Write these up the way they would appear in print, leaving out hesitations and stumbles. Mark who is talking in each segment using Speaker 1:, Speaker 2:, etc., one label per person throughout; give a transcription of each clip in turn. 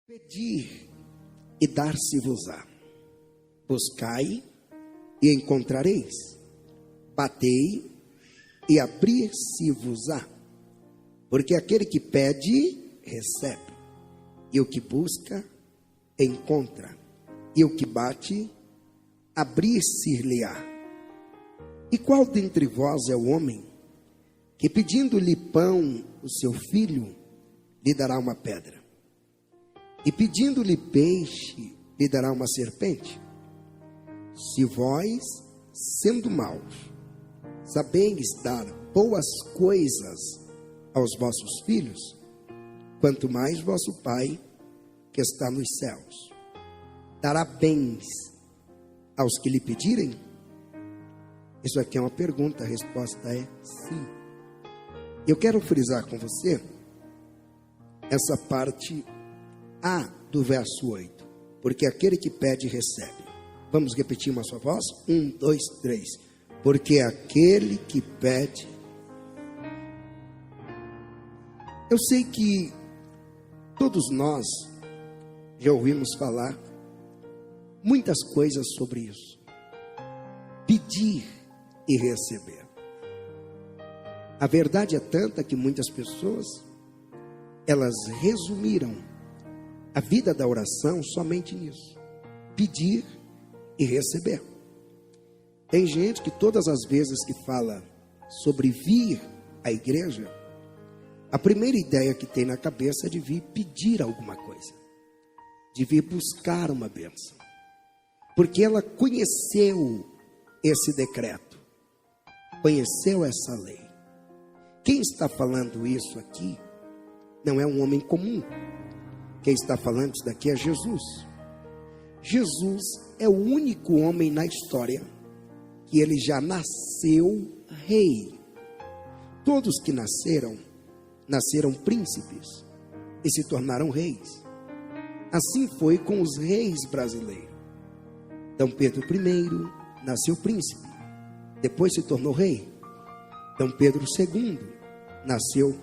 Speaker 1: Pedir e dar-se-vos-á. Buscai e encontrareis. Batei e abrir-se-vos-á. Porque aquele que pede, recebe. E o que busca, encontra. E o que bate, abrir-se-lhe-á. E qual dentre vós é o homem que, pedindo-lhe pão, o seu filho, lhe dará uma pedra? E pedindo-lhe peixe, lhe dará uma serpente? Se vós, sendo maus, sabeis dar boas coisas aos vossos filhos, quanto mais vosso Pai, que está nos céus, dará bens aos que lhe pedirem? Isso aqui é uma pergunta, a resposta é sim. Eu quero frisar com você essa parte A do verso 8. Porque aquele que pede, recebe. Vamos repetir uma só voz? 1, 2, 3. Porque aquele que pede. Eu sei que todos nós já ouvimos falar muitas coisas sobre isso. Pedir e receber. A verdade é tanta que muitas pessoas, elas resumiram a vida da oração somente nisso: pedir e receber. Tem gente que todas as vezes que fala sobre vir à igreja, a primeira ideia que tem na cabeça é de vir pedir alguma coisa, de vir buscar uma bênção, porque ela conheceu esse decreto, conheceu essa lei. Quem está falando isso aqui não é um homem comum. Quem está falando isso daqui é Jesus. Jesus é o único homem na história que ele já nasceu rei. Todos que nasceram príncipes e se tornaram reis. Assim foi com os reis brasileiros. Dom Pedro I nasceu príncipe, depois se tornou rei. Dom Pedro II nasceu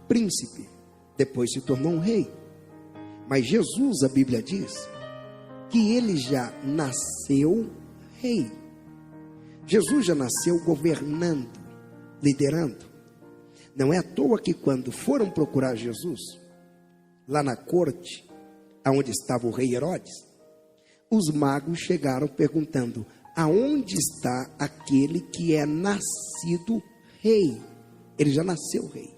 Speaker 1: príncipe, depois se tornou um rei. Mas Jesus, a Bíblia diz que ele já nasceu rei. Jesus já nasceu governando, liderando. Não é à toa que quando foram procurar Jesus, lá na corte, aonde estava o rei Herodes, os magos chegaram perguntando: aonde está aquele que é nascido rei? Ele já nasceu rei.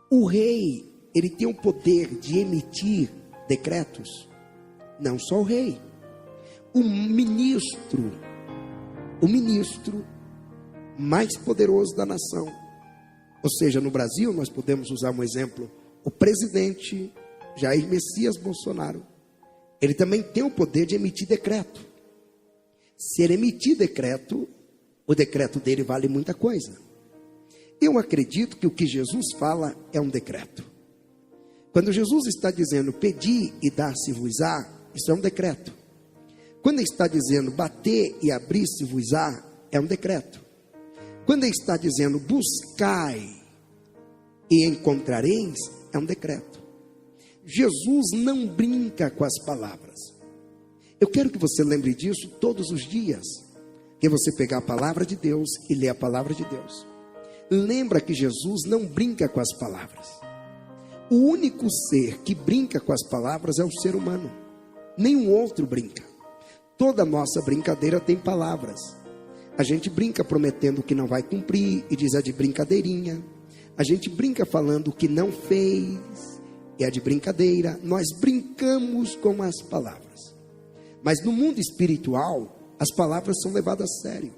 Speaker 1: O rei, ele tem o poder de emitir decretos. Não só o rei. O ministro mais poderoso da nação. Ou seja, no Brasil nós podemos usar um exemplo. O presidente Jair Messias Bolsonaro. Ele também tem o poder de emitir decreto. Se ele emitir decreto, o decreto dele vale muita coisa. Eu acredito que o que Jesus fala é um decreto. Quando Jesus está dizendo pedi e dar-se-vos-á, isso é um decreto. Quando ele está dizendo bater e abrir-se-vos-á, é um decreto. Quando ele está dizendo buscai e encontrareis, é um decreto. Jesus não brinca com as palavras. Eu quero que você lembre disso todos os dias, que você pegar a palavra de Deus e ler a palavra de Deus. Lembra que Jesus não brinca com as palavras. O único ser que brinca com as palavras é o ser humano. Nenhum outro brinca. Toda nossa brincadeira tem palavras. A gente brinca prometendo o que não vai cumprir e diz é de brincadeirinha. A gente brinca falando o que não fez e é de brincadeira. Nós brincamos com as palavras. Mas no mundo espiritual, as palavras são levadas a sério.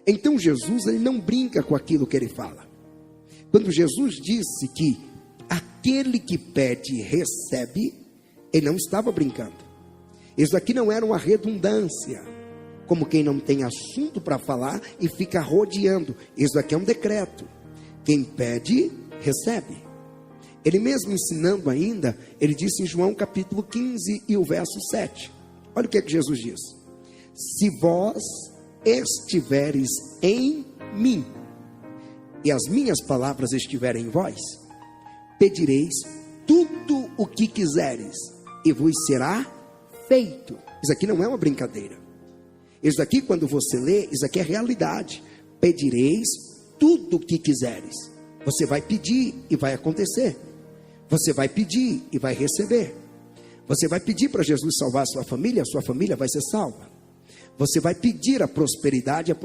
Speaker 1: Então Jesus, ele não brinca com aquilo que ele fala. Quando Jesus disse que aquele que pede recebe, ele não estava brincando. Isso aqui não era uma redundância, como quem não tem assunto para falar e fica rodeando. Isso aqui é um decreto. Quem pede, recebe. Ele mesmo ensinando ainda, ele disse em João capítulo 15 e o verso 7. Olha o que é que Jesus diz: se vós estiveres em mim e as minhas palavras estiverem em vós, pedireis tudo o que quiseres, e vos será feito. Isso aqui não é uma brincadeira. Isso aqui, quando você lê, isso aqui é realidade. Pedireis tudo o que quiseres. Você vai pedir e vai acontecer. Você vai pedir e vai receber. Você vai pedir para Jesus salvar a sua família vai ser salva. Você vai pedir a prosperidade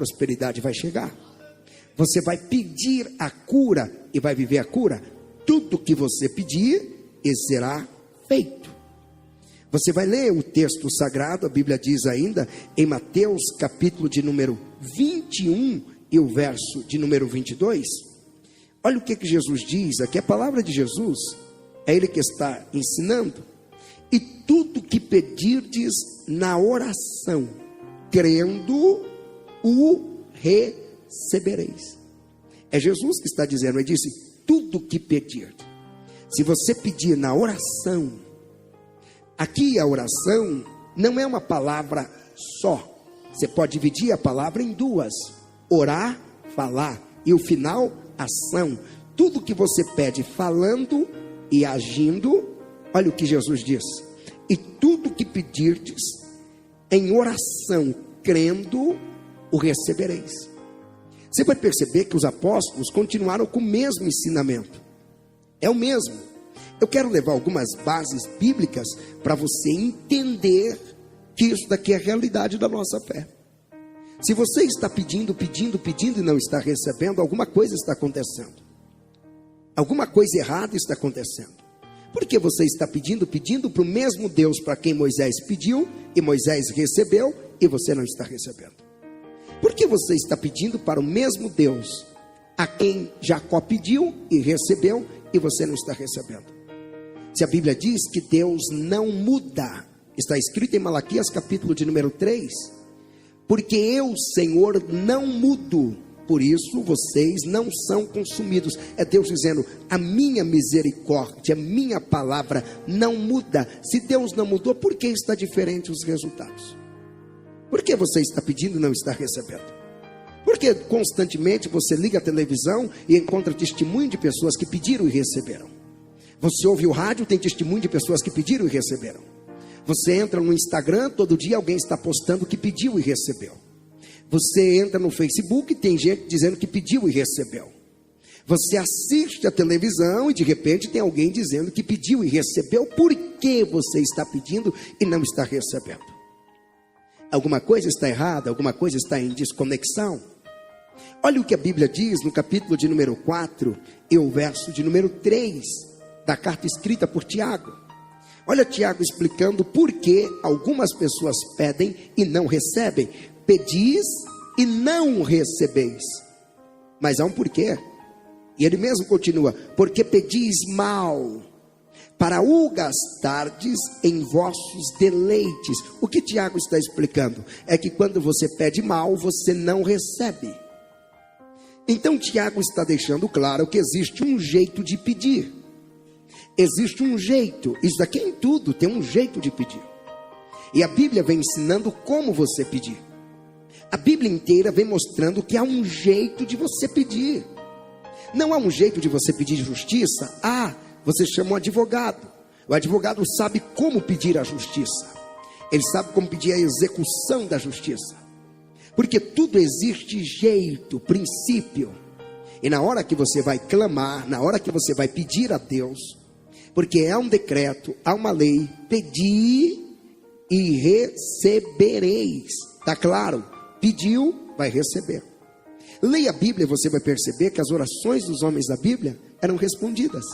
Speaker 1: vai chegar. Você vai pedir a cura e vai viver a cura. Tudo que você pedir, isso será feito. Você vai ler o texto sagrado, a Bíblia diz ainda, em Mateus capítulo de número 21 e o verso de número 22. Olha o que Jesus diz, aqui a palavra de Jesus, é Ele que está ensinando. E tudo que pedirdes na oração, crendo, o recebereis. É Jesus que está dizendo, ele disse, tudo que pedir. Se você pedir na oração, aqui a oração não é uma palavra só. Você pode dividir a palavra em duas: orar, falar, e o final, ação. Tudo que você pede falando e agindo, olha o que Jesus diz: e tudo que pedirdes em oração, crendo, o recebereis. Você vai perceber que os apóstolos continuaram com o mesmo ensinamento. É o mesmo. Eu quero levar algumas bases bíblicas para você entender que isso daqui é a realidade da nossa fé. Se você está pedindo e não está recebendo, alguma coisa está acontecendo. Alguma coisa errada está acontecendo. Porque você está pedindo para o mesmo Deus para quem Moisés pediu e Moisés recebeu, e você não está recebendo. Por que você está pedindo para o mesmo Deus a quem Jacó pediu e recebeu, e você não está recebendo? Se a Bíblia diz que Deus não muda, está escrito em Malaquias capítulo de número 3, porque eu, Senhor, não mudo, por isso vocês não são consumidos. É Deus dizendo, a minha misericórdia, a minha palavra não muda. Se Deus não mudou, por que está diferente os resultados? Por que você está pedindo e não está recebendo? Porque constantemente você liga a televisão e encontra testemunho de pessoas que pediram e receberam. Você ouve o rádio, tem testemunho de pessoas que pediram e receberam. Você entra no Instagram, todo dia alguém está postando que pediu e recebeu. Você entra no Facebook e tem gente dizendo que pediu e recebeu. Você assiste a televisão e de repente tem alguém dizendo que pediu e recebeu. Por que você está pedindo e não está recebendo? Alguma coisa está errada, alguma coisa está em desconexão. Olha o que a Bíblia diz no capítulo de número 4 e o verso de número 3 da carta escrita por Tiago. Olha Tiago explicando por que algumas pessoas pedem e não recebem. Pedis e não recebeis. Mas há um porquê. E ele mesmo continua: porque pedis mal, para o gastardes em vossos deleites. O que Tiago está explicando é que quando você pede mal, você não recebe. Então Tiago está deixando claro que existe um jeito de pedir. Existe um jeito. Isso daqui é em tudo, tem um jeito de pedir. E a Bíblia vem ensinando como você pedir. A Bíblia inteira vem mostrando que há um jeito de você pedir. Não há um jeito de você pedir justiça. Você chama um advogado. O advogado sabe como pedir a justiça. Ele sabe como pedir a execução da justiça. Porque tudo existe jeito, princípio. E na hora que você vai clamar, na hora que você vai pedir a Deus, porque há um decreto, há uma lei: pedi e recebereis. Está claro? Pediu, vai receber. Leia a Bíblia e você vai perceber que as orações dos homens da Bíblia eram respondidas.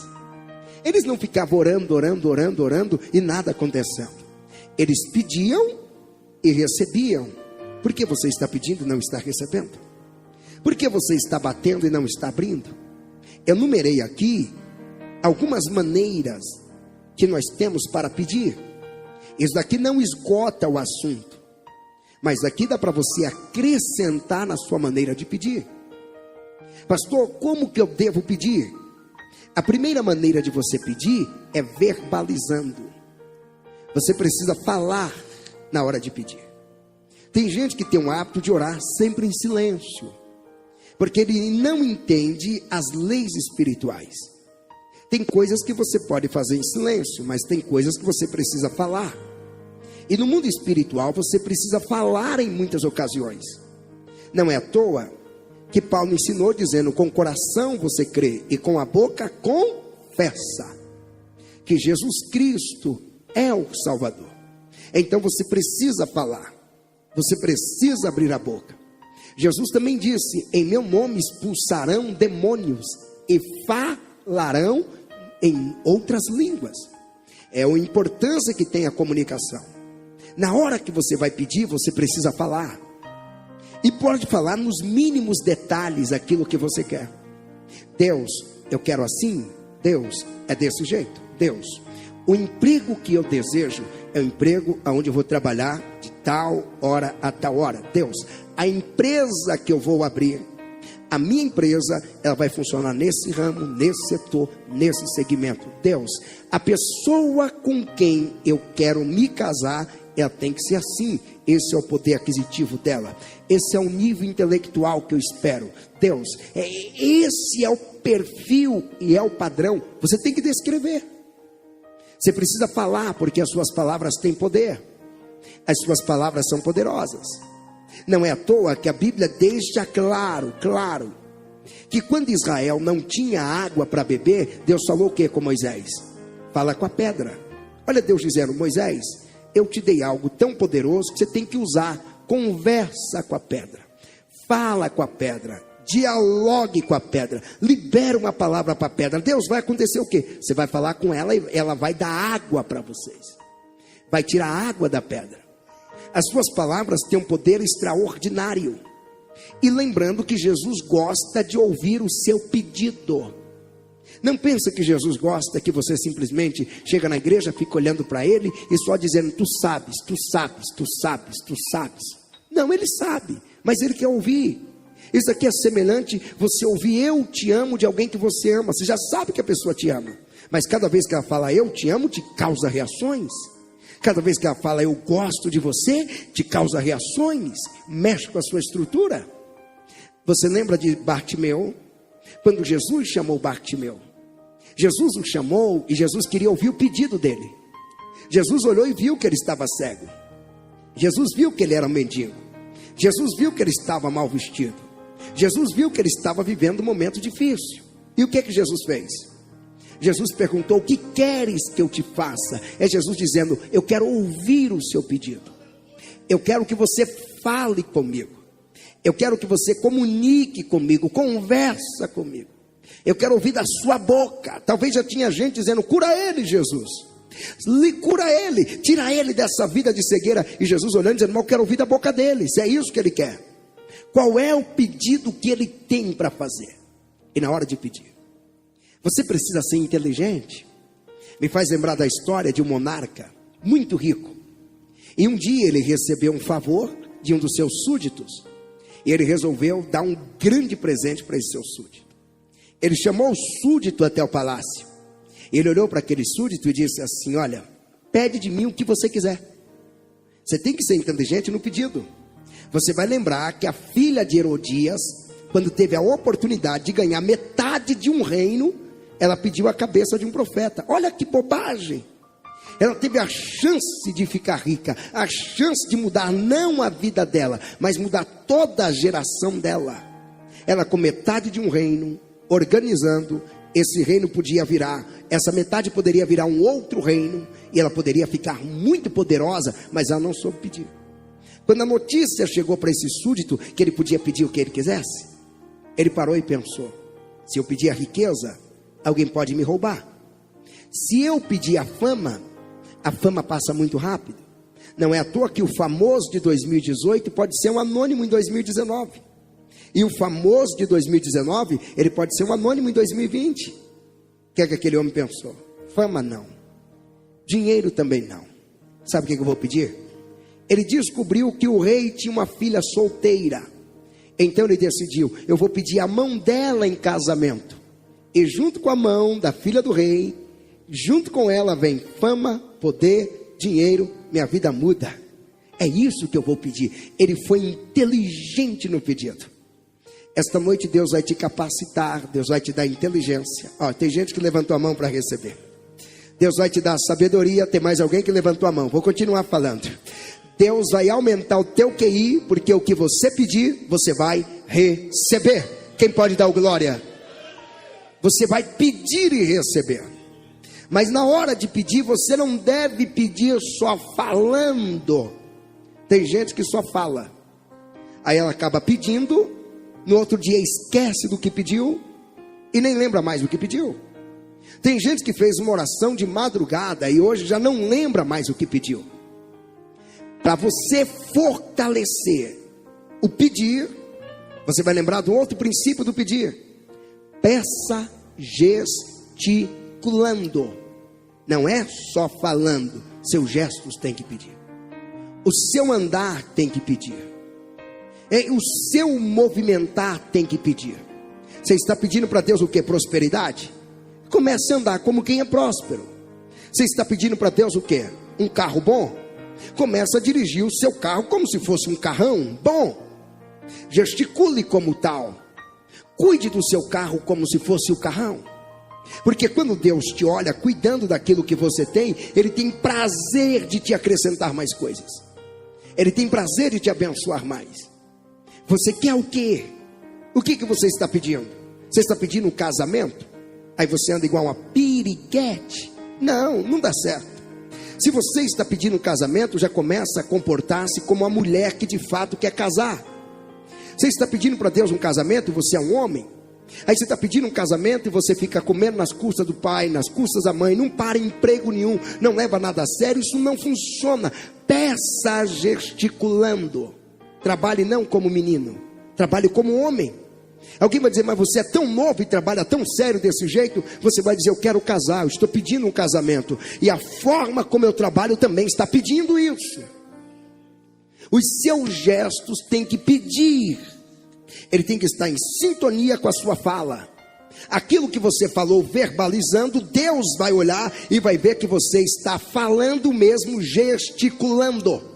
Speaker 1: Eles não ficavam orando e nada acontecendo. Eles pediam e recebiam. Por que você está pedindo e não está recebendo? Por que você está batendo e não está abrindo? Eu numerei aqui algumas maneiras que nós temos para pedir. Isso daqui não esgota o assunto, mas aqui dá para você acrescentar na sua maneira de pedir. Pastor, como que eu devo pedir? A primeira maneira de você pedir é verbalizando. Você precisa falar na hora de pedir. Tem gente que tem um hábito de orar sempre em silêncio, porque ele não entende as leis espirituais. Tem coisas que você pode fazer em silêncio, mas tem coisas que você precisa falar. E no mundo espiritual você precisa falar em muitas ocasiões. Não é à toa que Paulo ensinou dizendo: com o coração você crê e com a boca confessa que Jesus Cristo é o Salvador. Então você precisa falar, você precisa abrir a boca. Jesus também disse: em meu nome expulsarão demônios e falarão em outras línguas. É a importância que tem a comunicação. Na hora que você vai pedir, você precisa falar. E pode falar nos mínimos detalhes aquilo que você quer. Deus, eu quero assim. Deus, é desse jeito. Deus, o emprego que eu desejo é o emprego onde eu vou trabalhar de tal hora a tal hora. Deus, a empresa que eu vou abrir, a minha empresa, ela vai funcionar nesse ramo, nesse setor, nesse segmento. Deus, a pessoa com quem eu quero me casar, ela tem que ser assim. Esse é o poder aquisitivo dela. Esse é o nível intelectual que eu espero. Deus, esse é o perfil e é o padrão. Você tem que descrever. Você precisa falar, porque as suas palavras têm poder. As suas palavras são poderosas. Não é à toa que a Bíblia deixa claro, que quando Israel não tinha água para beber, Deus falou o que com Moisés? Fala com a pedra. Olha Deus dizendo: Moisés, eu te dei algo tão poderoso que você tem que usar. Conversa com a pedra, fala com a pedra, dialogue com a pedra, libera uma palavra para a pedra. Deus, vai acontecer o quê? Você vai falar com ela e ela vai dar água para vocês, vai tirar a água da pedra. As suas palavras têm um poder extraordinário. E lembrando que Jesus gosta de ouvir o seu pedido. Não pensa que Jesus gosta que você simplesmente chega na igreja, fica olhando para ele e só dizendo: tu sabes, tu sabes, tu sabes, tu sabes. Não, ele sabe, mas ele quer ouvir. Isso aqui é semelhante você ouvir "eu te amo" de alguém que você ama. Você já sabe que a pessoa te ama, mas cada vez que ela fala "eu te amo", te causa reações. Cada vez que ela fala "eu gosto de você", te causa reações, mexe com a sua estrutura. Você lembra de Bartimeu? Quando Jesus chamou Bartimeu, Jesus o chamou e Jesus queria ouvir o pedido dele. Jesus olhou e viu que ele estava cego. Jesus viu que ele era um mendigo. Jesus viu que ele estava mal vestido. Jesus viu que ele estava vivendo um momento difícil. E o que que Jesus fez? Jesus perguntou: o que queres que eu te faça? É Jesus dizendo: eu quero ouvir o seu pedido. Eu quero que você fale comigo. Eu quero que você comunique comigo, conversa comigo. Eu quero ouvir da sua boca. Talvez já tinha gente dizendo: cura ele, Jesus. Cura ele, tira ele dessa vida de cegueira. E Jesus olhando dizendo: mas eu quero ouvir da boca dele. Se é isso que ele quer, qual é o pedido que ele tem para fazer? E na hora de pedir, você precisa ser inteligente. Me faz lembrar da história de um monarca muito rico. E um dia ele recebeu um favor de um dos seus súditos. E ele resolveu dar um grande presente para esse seu súdito. Ele chamou o súdito até o palácio. Ele olhou para aquele súdito e disse assim: olha, pede de mim o que você quiser. Você tem que ser inteligente no pedido. Você vai lembrar que a filha de Herodias, quando teve a oportunidade de ganhar metade de um reino, ela pediu a cabeça de um profeta. Olha que bobagem. Ela teve a chance de ficar rica, a chance de mudar não a vida dela, mas mudar toda a geração dela. Ela com metade de um reino, organizando, esse reino podia virar, essa metade poderia virar um outro reino, e ela poderia ficar muito poderosa, mas ela não soube pedir. Quando a notícia chegou para esse súdito, que ele podia pedir o que ele quisesse, ele parou e pensou: se eu pedir a riqueza, alguém pode me roubar. Se eu pedir a fama passa muito rápido. Não é à toa que o famoso de 2018 pode ser um anônimo em 2019. E o famoso de 2019, ele pode ser um anônimo em 2020. O que é que aquele homem pensou? Fama não. Dinheiro também não. Sabe o que eu vou pedir? Ele descobriu que o rei tinha uma filha solteira. Então ele decidiu: eu vou pedir a mão dela em casamento. E junto com a mão da filha do rei, junto com ela vem fama, poder, dinheiro, minha vida muda. É isso que eu vou pedir. Ele foi inteligente no pedido. Esta noite Deus vai te capacitar, Deus vai te dar inteligência. Tem gente que levantou a mão para receber. Deus vai te dar sabedoria. Tem mais alguém que levantou a mão? Vou continuar falando. Deus vai aumentar o teu QI, porque o que você pedir, você vai receber. Quem pode dar o glória? Você vai pedir e receber. Mas na hora de pedir, você não deve pedir só falando. Tem gente que só fala. Aí ela acaba pedindo, no outro dia esquece do que pediu e nem lembra mais do que pediu. Tem gente que fez uma oração de madrugada e hoje já não lembra mais o que pediu. Para você fortalecer o pedir, você vai lembrar do outro princípio do pedir. Peça gesticulando. Não é só falando. Seus gestos têm que pedir. O seu andar tem que pedir. O seu movimentar tem que pedir. Você está pedindo para Deus o que? Prosperidade? Comece a andar como quem é próspero. Você está pedindo para Deus o que? Um carro bom? Comece a dirigir o seu carro como se fosse um carrão bom. Gesticule como tal. Cuide do seu carro como se fosse o carrão. Porque quando Deus te olha cuidando daquilo que você tem, Ele tem prazer de te acrescentar mais coisas. Ele tem prazer de te abençoar mais. Você quer o quê? O que você está pedindo? Você está pedindo um casamento? Aí você anda igual uma piriguete. Não dá certo. Se você está pedindo um casamento, já começa a comportar-se como uma mulher que de fato quer casar. Você está pedindo para Deus um casamento e você é um homem. Aí você está pedindo um casamento e você fica comendo nas custas do pai, nas custas da mãe, não para em emprego nenhum, não leva nada a sério, isso não funciona. Peça gesticulando. Trabalhe não como menino, trabalhe como homem. Alguém vai dizer, mas você é tão novo e trabalha tão sério desse jeito. Você vai dizer, eu quero casar, eu estou pedindo um casamento. E a forma como eu trabalho também está pedindo isso. Os seus gestos têm que pedir. Ele tem que estar em sintonia com a sua fala. Aquilo que você falou verbalizando, Deus vai olhar e vai ver que você está falando mesmo, gesticulando.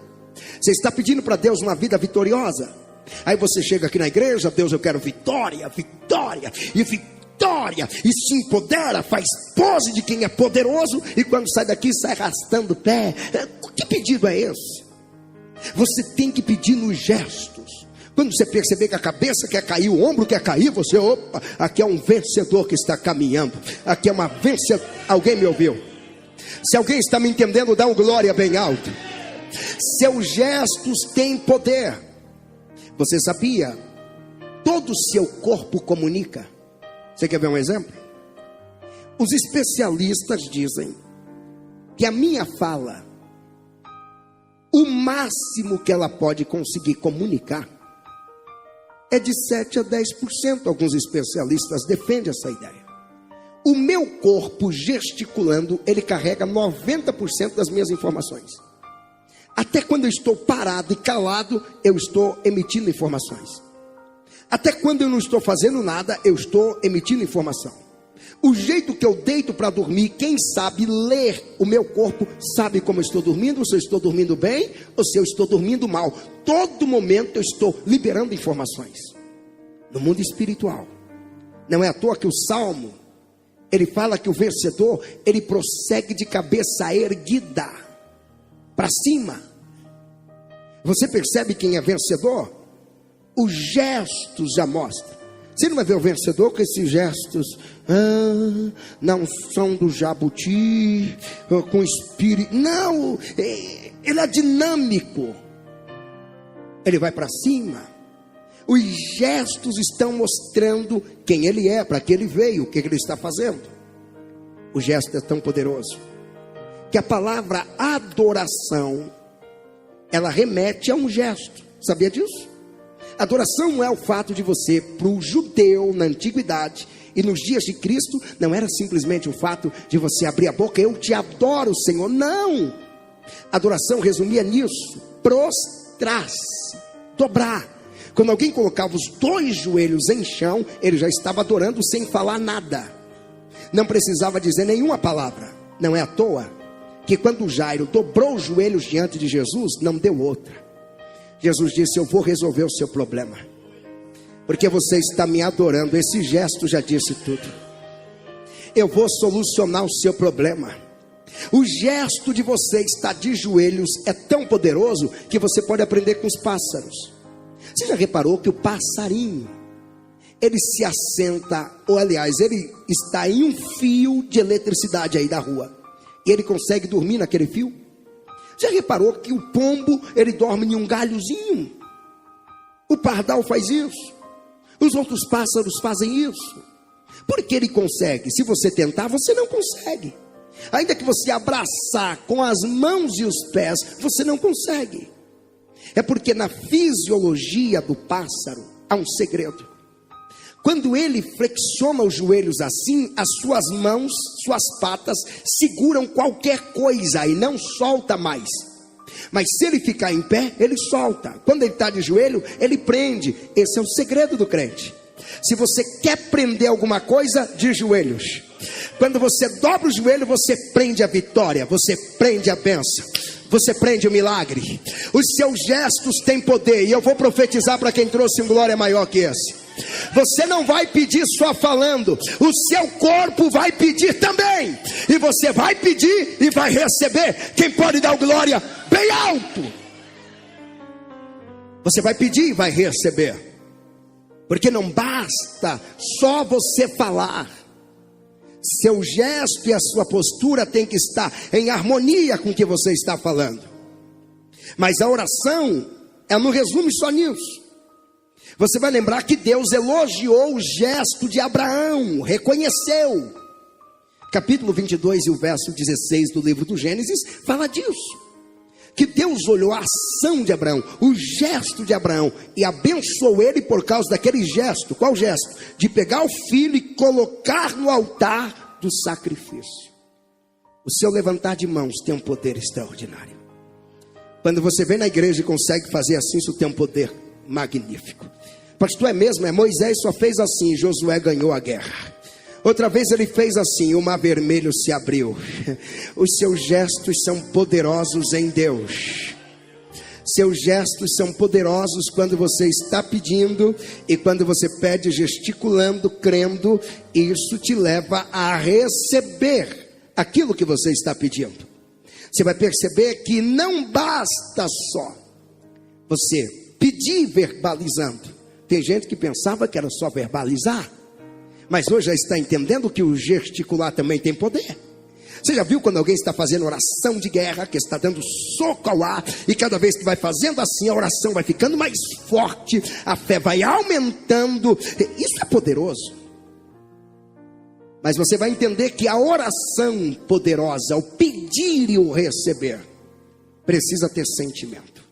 Speaker 1: Você está pedindo para Deus uma vida vitoriosa. Aí você chega aqui na igreja, Deus, eu quero vitória, vitória e vitória. E se empodera, faz pose de quem é poderoso. E quando sai daqui, sai arrastando o pé. Que pedido é esse? Você tem que pedir nos gestos. Quando você perceber que a cabeça quer cair, o ombro quer cair, você, opa, aqui é um vencedor que está caminhando. Aqui é uma vencedora. Alguém me ouviu? Se alguém está me entendendo, dá um glória bem alto. Seus gestos têm poder. Você sabia? Todo o seu corpo comunica. Você quer ver um exemplo? Os especialistas dizem que a minha fala, o máximo que ela pode conseguir comunicar é de 7 a 10%. Alguns especialistas defendem essa ideia. O meu corpo gesticulando, ele carrega 90% das minhas informações. Até quando eu estou parado e calado, eu estou emitindo informações. Até quando eu não estou fazendo nada, eu estou emitindo informação. O jeito que eu deito para dormir, quem sabe ler o meu corpo, sabe como eu estou dormindo, se eu estou dormindo bem ou se eu estou dormindo mal. Todo momento eu estou liberando informações. No mundo espiritual, não é à toa que o Salmo, ele fala que o vencedor, ele prossegue de cabeça erguida para cima. Você percebe quem é vencedor? Os gestos já mostram. Você não vai ver o vencedor com esses gestos, na unção do jabuti, com espírito. Não, ele é dinâmico. Ele vai para cima. Os gestos estão mostrando quem ele é, para que ele veio, o que ele está fazendo. O gesto é tão poderoso que a palavra adoração, ela remete a um gesto. Sabia disso? Adoração não é o fato de você, para o judeu na antiguidade e nos dias de Cristo, não era simplesmente o fato de você abrir a boca, eu te adoro, Senhor. Não! Adoração resumia nisso: prostrar-se, dobrar. Quando alguém colocava os 2 joelhos em chão, ele já estava adorando sem falar nada. Não precisava dizer nenhuma palavra. Não é à toa que quando Jairo dobrou os joelhos diante de Jesus, não deu outra. Jesus disse, eu vou resolver o seu problema. porque você está me adorando. Esse gesto já disse tudo. Eu vou solucionar o seu problema. O gesto de você estar de joelhos é tão poderoso que você pode aprender com os pássaros. Você já reparou que o passarinho, ele se assenta, ou aliás, ele está em um fio de eletricidade aí da rua, e ele consegue dormir naquele fio? Já reparou que o pombo, ele dorme em um galhozinho? O pardal faz isso. Os outros pássaros fazem isso. Por que ele consegue? Se você tentar, você não consegue. Ainda que você abraçar com as mãos e os pés, você não consegue. É porque na fisiologia do pássaro há um segredo. Quando ele flexiona os joelhos assim, as suas mãos, suas patas seguram qualquer coisa e não solta mais. Mas se ele ficar em pé, ele solta. Quando ele está de joelho, ele prende. Esse é o segredo do crente. Se você quer prender alguma coisa, de joelhos. Quando você dobra o joelho, você prende a vitória, você prende a bênção, você prende o milagre. Os seus gestos têm poder. E eu vou profetizar para quem trouxe um glória maior que esse. Você não vai pedir só falando, o seu corpo vai pedir também. E você vai pedir e vai receber. Quem pode dar glória bem alto? Você vai pedir e vai receber. Porque não basta só você falar. Seu gesto e a sua postura tem que estar em harmonia com o que você está falando. Mas a oração, ela não resume só nisso. Você vai lembrar que Deus elogiou o gesto de Abraão, reconheceu. Capítulo 22 e o verso 16 do livro do Gênesis fala disso. Que Deus olhou a ação de Abraão, o gesto de Abraão, e abençoou ele por causa daquele gesto. Qual gesto? De pegar o filho e colocar no altar do sacrifício. O seu levantar de mãos tem um poder extraordinário. Quando você vem na igreja e consegue fazer assim, isso tem um poder magnífico. Pastor, é mesmo? Moisés só fez assim e Josué ganhou a guerra. Outra vez ele fez assim, o mar vermelho se abriu. Os seus gestos são poderosos em Deus. Seus gestos são poderosos quando você está pedindo e quando você pede gesticulando, crendo. Isso te leva a receber aquilo que você está pedindo. Você vai perceber que não basta só você pedir verbalizando. Tem gente que pensava que era só verbalizar, mas hoje já está entendendo que o gesticular também tem poder. Você já viu quando alguém está fazendo oração de guerra, que está dando soco ao ar, e cada vez que vai fazendo assim, a oração vai ficando mais forte, a fé vai aumentando. Isso é poderoso. Mas você vai entender que a oração poderosa, o pedir e o receber, precisa ter sentimento.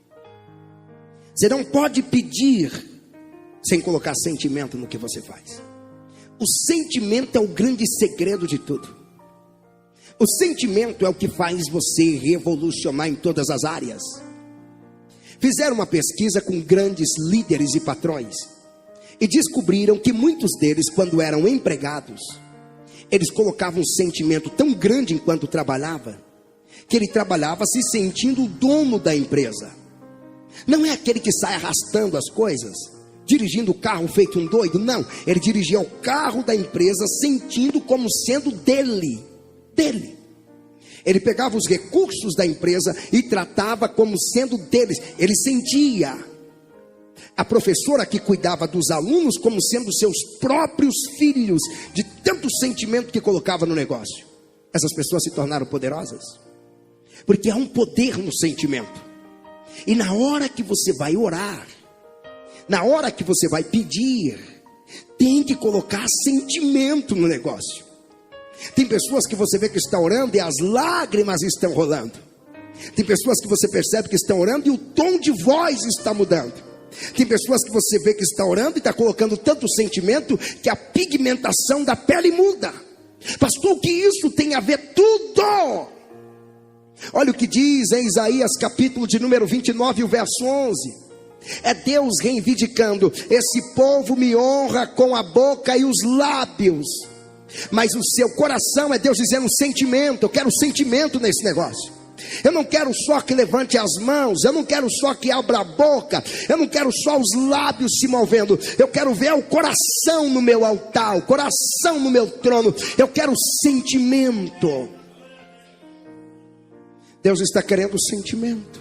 Speaker 1: Você não pode pedir sem colocar sentimento no que você faz. O sentimento é o grande segredo de tudo. O sentimento é o que faz você revolucionar em todas as áreas. Fizeram uma pesquisa com grandes líderes e patrões e descobriram que muitos deles, quando eram empregados, eles colocavam um sentimento tão grande enquanto trabalhava, que ele trabalhava se sentindo o dono da empresa. Não é aquele que sai arrastando as coisas, dirigindo o carro feito um doido, não. Ele dirigia o carro da empresa sentindo como sendo dele. Ele pegava os recursos da empresa e tratava como sendo deles. Ele sentia. A professora que cuidava dos alunos como sendo seus próprios filhos, de tanto sentimento que colocava no negócio. Essas pessoas se tornaram poderosas, porque há um poder no sentimento. E na hora que você vai orar, na hora que você vai pedir, tem que colocar sentimento no negócio. Tem pessoas que você vê que estão orando e as lágrimas estão rolando. Tem pessoas que você percebe que estão orando e o tom de voz está mudando. Tem pessoas que você vê que está orando e está colocando tanto sentimento que a pigmentação da pele muda. Pastor, o que isso tem a ver? Tudo! Olha o que diz em Isaías capítulo de número 29, o verso 11. É Deus reivindicando: esse povo me honra com a boca e os lábios, mas o seu coração, é Deus dizendo sentimento. Eu quero sentimento nesse negócio. Eu não quero só que levante as mãos, eu não quero só que abra a boca, eu não quero só os lábios se movendo. Eu quero ver o coração no meu altar, o coração no meu trono. Eu quero sentimento. Deus está querendo sentimento.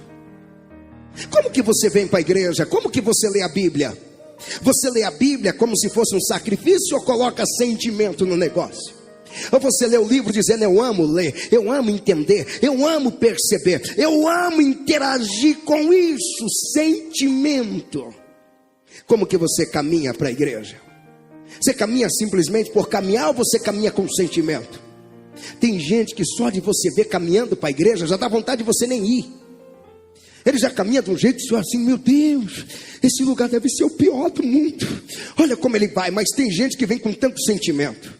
Speaker 1: Como que você vem para a igreja? Como que você lê a Bíblia? Você lê a Bíblia como se fosse um sacrifício ou coloca sentimento no negócio? Ou você lê o livro dizendo: eu amo ler, eu amo entender, eu amo perceber, eu amo interagir com isso, sentimento. Como que você caminha para a igreja? Você caminha simplesmente por caminhar ou você caminha com sentimento? Tem gente que só de você ver caminhando para a igreja já dá vontade de você nem ir. Ele já caminha de um jeito só assim: meu Deus, esse lugar deve ser o pior do mundo. Olha como ele vai. Mas tem gente que vem com tanto sentimento,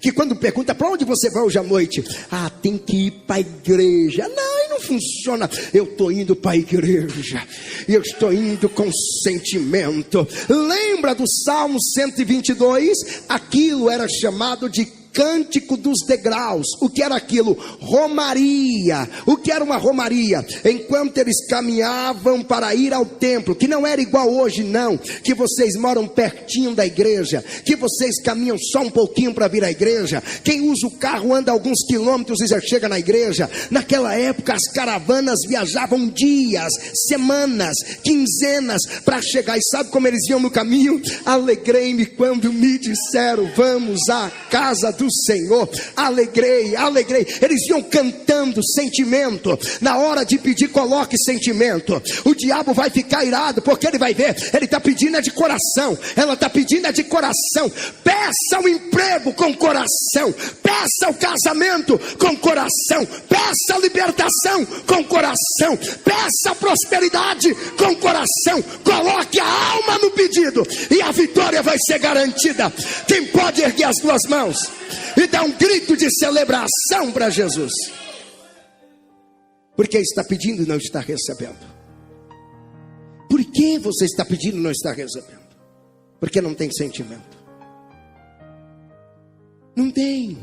Speaker 1: que quando pergunta: para onde você vai hoje à noite? Ah, tem que ir para a igreja. Não, não funciona. Eu estou indo para a igreja, e eu estou indo com sentimento. Lembra do Salmo 122? Aquilo era chamado de Cântico dos Degraus. O que era aquilo? Romaria. O que era uma romaria? Enquanto eles caminhavam para ir ao templo, que não era igual hoje não, que vocês moram pertinho da igreja, que vocês caminham só um pouquinho para vir à igreja. Quem usa o carro anda alguns quilômetros e já chega na igreja. Naquela época as caravanas viajavam dias, semanas, quinzenas para chegar. E sabe como eles iam no caminho? Alegrei-me quando me disseram: vamos à casa do Senhor. Alegrei, alegrei. Eles iam cantando sentimento. Na hora de pedir, coloque sentimento. O diabo vai ficar irado, porque ele vai ver, ele está pedindo é de coração, ela está pedindo é de coração. Peça o emprego com coração, peça o casamento com coração, peça a libertação com coração, peça a prosperidade com coração. Coloque a alma no pedido e a vitória vai ser garantida. Quem pode erguer as duas mãos e dar um grito de celebração para Jesus? Porque está pedindo e não está recebendo. Por que você está pedindo e não está recebendo? Porque não tem sentimento. Não tem.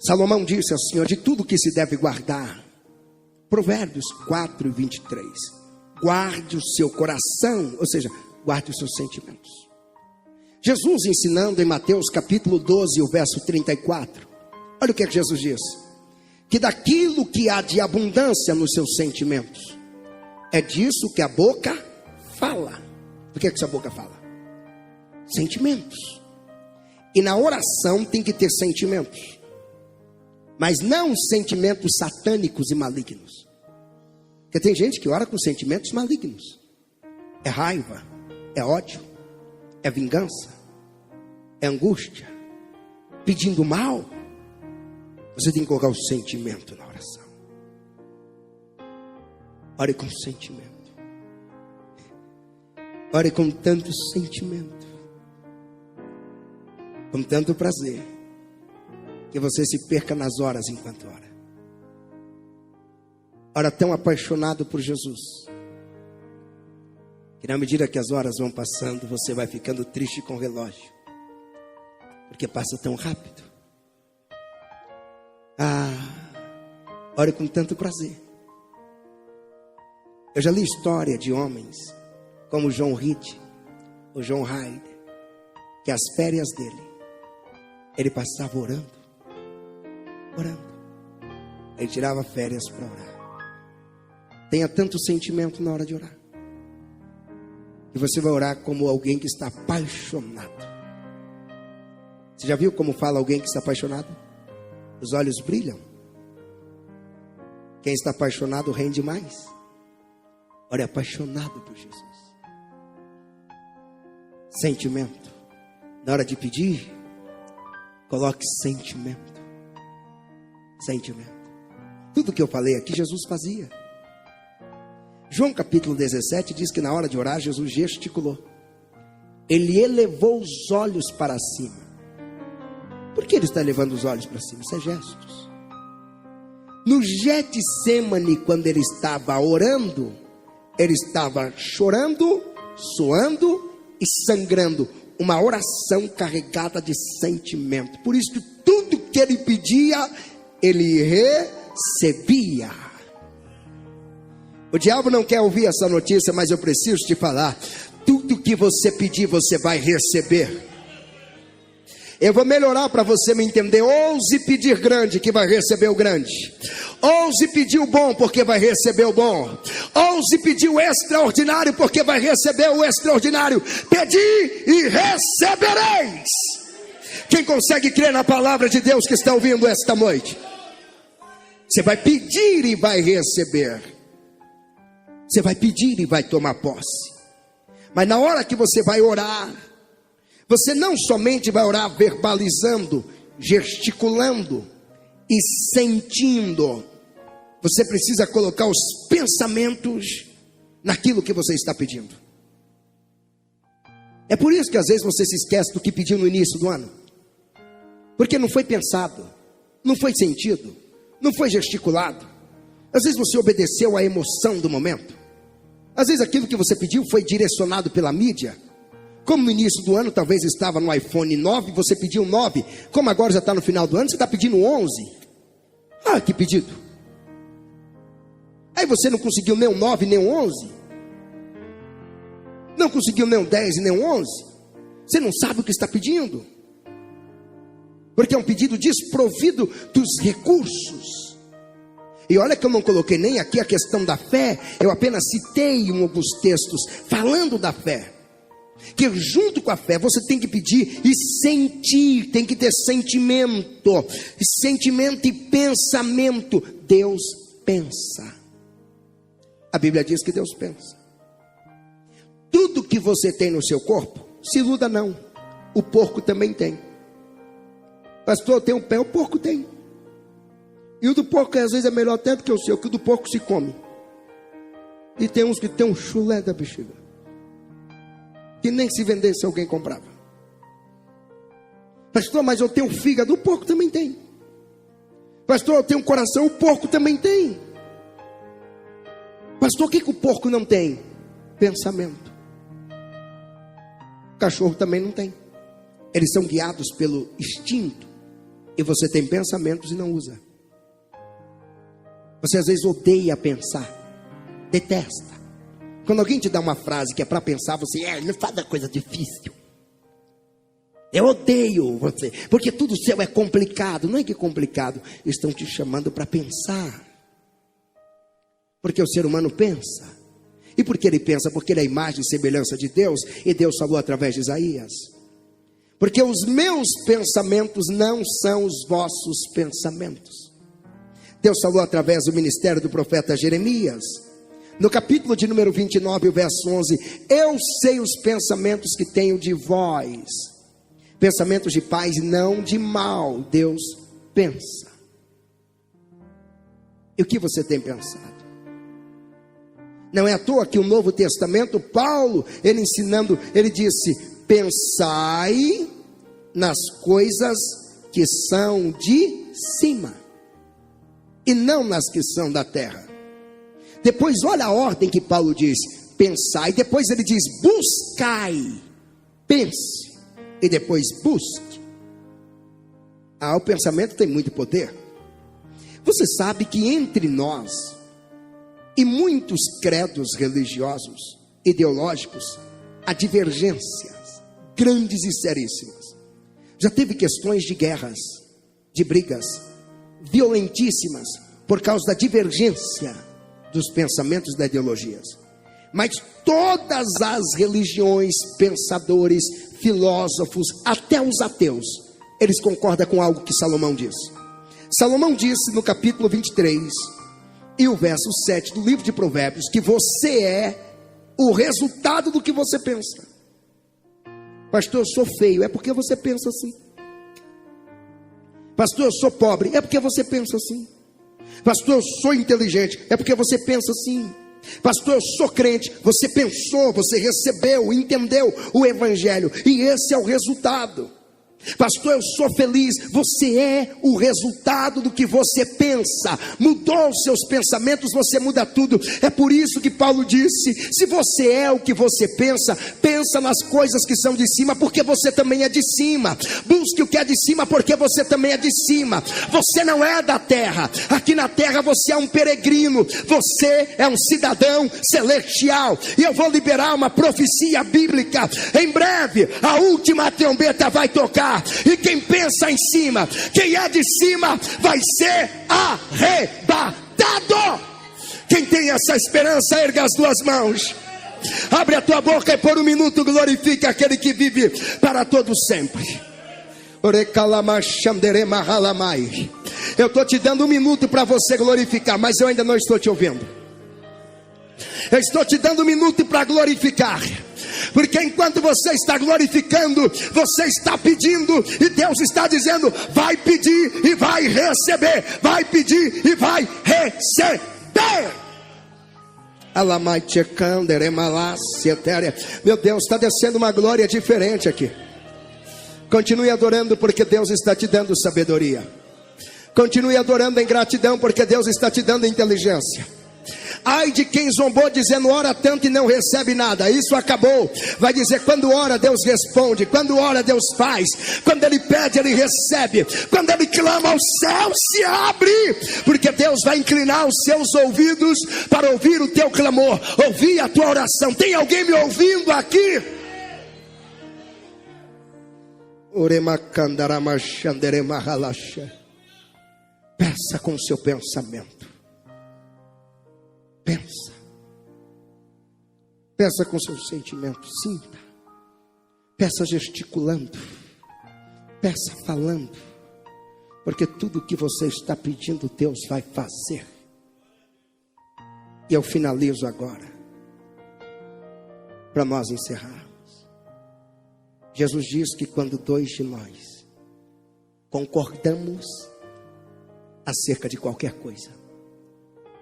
Speaker 1: Salomão disse ao Senhor: de tudo que se deve guardar. Provérbios 4:23. Guarde o seu coração, ou seja, guarde os seus sentimentos. Jesus ensinando em Mateus capítulo 12, o verso 34. Olha o que é que Jesus diz: que daquilo que há de abundância nos seus sentimentos, é disso que a boca fala. O que é que essa boca fala? Sentimentos. E na oração tem que ter sentimentos, mas não sentimentos satânicos e malignos. Porque tem gente que ora com sentimentos malignos. É raiva, é ódio, é vingança, é angústia, pedindo mal. Você tem que colocar o sentimento na oração. Ore com sentimento. Ore com tanto sentimento, com tanto prazer, que você se perca nas horas enquanto ora. Ora tão apaixonado por Jesus, que na medida que as horas vão passando, você vai ficando triste com o relógio, porque passa tão rápido. Ore com tanto prazer. Eu já li história de homens como John Reed, o John Hyde, que as férias dele, ele passava orando. Ele tirava férias para orar. Tenha tanto sentimento na hora de orar, e você vai orar como alguém que está apaixonado. Você já viu como fala alguém que está apaixonado? Os olhos brilham. Quem está apaixonado rende mais. Ore apaixonado por Jesus. Sentimento. Na hora de pedir, coloque sentimento. Sentimento. Tudo que eu falei aqui, Jesus fazia. João capítulo 17 diz que na hora de orar, Jesus gesticulou. Ele elevou os olhos para cima. Por que ele está elevando os olhos para cima? Isso é gestos. No Getsemane, quando ele estava orando, ele estava chorando, suando e sangrando. Uma oração carregada de sentimento. Por isso que tudo que ele pedia, ele recebia. O diabo não quer ouvir essa notícia, mas eu preciso te falar. Tudo que você pedir, você vai receber. Eu vou melhorar para você me entender. Ouse pedir grande, que vai receber o grande. Ouse pedir o bom, porque vai receber o bom. Ouse pedir o extraordinário, porque vai receber o extraordinário. Pedi e recebereis. Quem consegue crer na palavra de Deus que está ouvindo esta noite? Você vai pedir e vai receber. Você vai pedir e vai tomar posse. Mas na hora que você vai orar, você não somente vai orar verbalizando, gesticulando e sentindo. Você precisa colocar os pensamentos naquilo que você está pedindo. É por isso que às vezes você se esquece do que pediu no início do ano. Porque não foi pensado, não foi sentido, não foi gesticulado. Às vezes você obedeceu à emoção do momento. Às vezes aquilo que você pediu foi direcionado pela mídia. Como no início do ano talvez estava no iPhone 9, você pediu 9. Como agora já está no final do ano, você está pedindo 11. Ah, que pedido. Aí você não conseguiu nem um 9, nem um 11. Não conseguiu nem um 10 e nem um 11. Você não sabe o que está pedindo. Porque é um pedido desprovido dos recursos. E olha que eu não coloquei nem aqui a questão da fé. Eu apenas citei alguns textos falando da fé. Que junto com a fé você tem que pedir e sentir. Tem que ter sentimento. Sentimento e pensamento. Deus pensa. A Bíblia diz que Deus pensa. Tudo que você tem no seu corpo, se iluda não. O porco também tem. Pastor, tem um pé, o porco tem. E o do porco às vezes é melhor até do que o seu, que o do porco se come. E tem uns que tem um chulé da bexiga, que nem se vendesse alguém comprava. Pastor, mas eu tenho um fígado, o porco também tem. Pastor, eu tenho um coração, o porco também tem. Pastor, o que o porco não tem? Pensamento. O cachorro também não tem. Eles são guiados pelo instinto. E você tem pensamentos e não usa. Você às vezes odeia pensar, detesta. Quando alguém te dá uma frase que é para pensar, você não faz coisa difícil. Eu odeio você, porque tudo seu é complicado. Não é que é complicado, estão te chamando para pensar. Porque o ser humano pensa. E por que ele pensa? Porque ele é a imagem e semelhança de Deus. E Deus falou através de Isaías. Porque os meus pensamentos não são os vossos pensamentos. Deus falou através do ministério do profeta Jeremias. No capítulo de número 29, o verso 11. Eu sei os pensamentos que tenho de vós. Pensamentos de paz e não de mal. Deus pensa. E o que você tem pensado? Não é à toa que o Novo Testamento, Paulo, ele ensinando, ele disse: pensai nas coisas que são de cima, e não nas que são da terra. Depois olha a ordem que Paulo diz: pensai. Depois ele diz: buscai. Pense. E depois busque. O pensamento tem muito poder. Você sabe que entre nós e muitos credos religiosos, ideológicos, há divergências grandes e seríssimas. Já teve questões de guerras, de brigas violentíssimas por causa da divergência dos pensamentos, das ideologias. Mas todas as religiões, pensadores, filósofos, até os ateus, eles concordam com algo que Salomão disse. Salomão disse no capítulo 23 e o verso 7 do livro de Provérbios que você é o resultado do que você pensa. Pastor, eu sou feio, é porque você pensa assim. Pastor, eu sou pobre, é porque você pensa assim. Pastor, eu sou inteligente, é porque você pensa assim. Pastor, eu sou crente, você pensou, você recebeu, entendeu o evangelho, e esse é o resultado. Pastor, eu sou feliz. Você é o resultado do que você pensa. Mudou os seus pensamentos, você muda tudo. É por isso que Paulo disse: se você é o que você pensa, pensa nas coisas que são de cima, porque você também é de cima. Busque o que é de cima, porque você também é de cima. Você não é da terra. Aqui na terra você é um peregrino. Você é um cidadão celestial. E eu vou liberar uma profecia bíblica. Em breve a última trombeta vai tocar. E quem pensa em cima, quem é de cima, vai ser arrebatado. Quem tem essa esperança, erga as duas mãos. Abre a tua boca e por um minuto glorifica aquele que vive para todo sempre. Eu estou te dando um minuto para você glorificar, mas eu ainda não estou te ouvindo. Eu estou te dando um minuto para glorificar, porque enquanto você está glorificando, você está pedindo, e Deus está dizendo: vai pedir e vai receber, vai pedir e vai receber. Meu Deus, está descendo uma glória diferente aqui. Continue adorando, porque Deus está te dando sabedoria. Continue adorando em gratidão, porque Deus está te dando inteligência. Ai de quem zombou dizendo: ora tanto e não recebe nada. Isso acabou. Vai dizer: quando ora, Deus responde. Quando ora, Deus faz. Quando Ele pede, Ele recebe. Quando Ele clama, o céu se abre, porque Deus vai inclinar os seus ouvidos para ouvir o teu clamor, ouvir a tua oração. Tem alguém me ouvindo aqui? Peça com o seu pensamento. Peça com seus sentimentos. Sinta. Peça gesticulando. Peça falando. Porque tudo que você está pedindo, Deus vai fazer. E eu finalizo agora, para nós encerrarmos. Jesus diz que quando dois de nós concordamos acerca de qualquer coisa,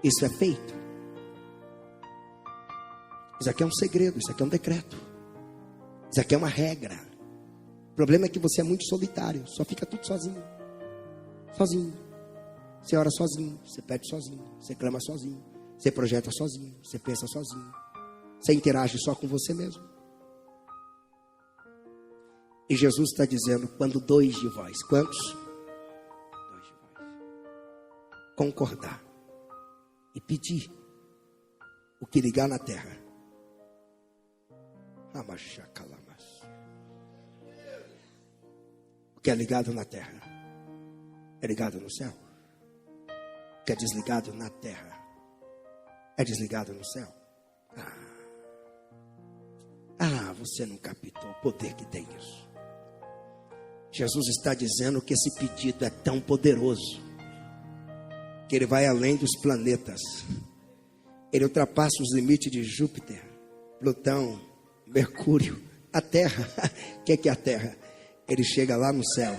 Speaker 1: isso é feito. Isso aqui é um segredo, isso aqui é um decreto. Isso aqui é uma regra. O problema é que você é muito solitário, só fica tudo sozinho. Sozinho. Você ora sozinho, você pede sozinho, você clama sozinho, você projeta sozinho, você pensa sozinho. Você interage só com você mesmo. E Jesus está dizendo: quando dois de vós, quantos? Dois de vós. Concordar e pedir o que ligar na terra. O que é ligado na terra é ligado no céu. O que é desligado na terra é desligado no céu. Você não captou o poder que tem isso. Jesus está dizendo que esse pedido é tão poderoso que ele vai além dos planetas. Ele ultrapassa os limites de Júpiter, Plutão, Mercúrio, a Terra. O que é a Terra? Ele chega lá no céu.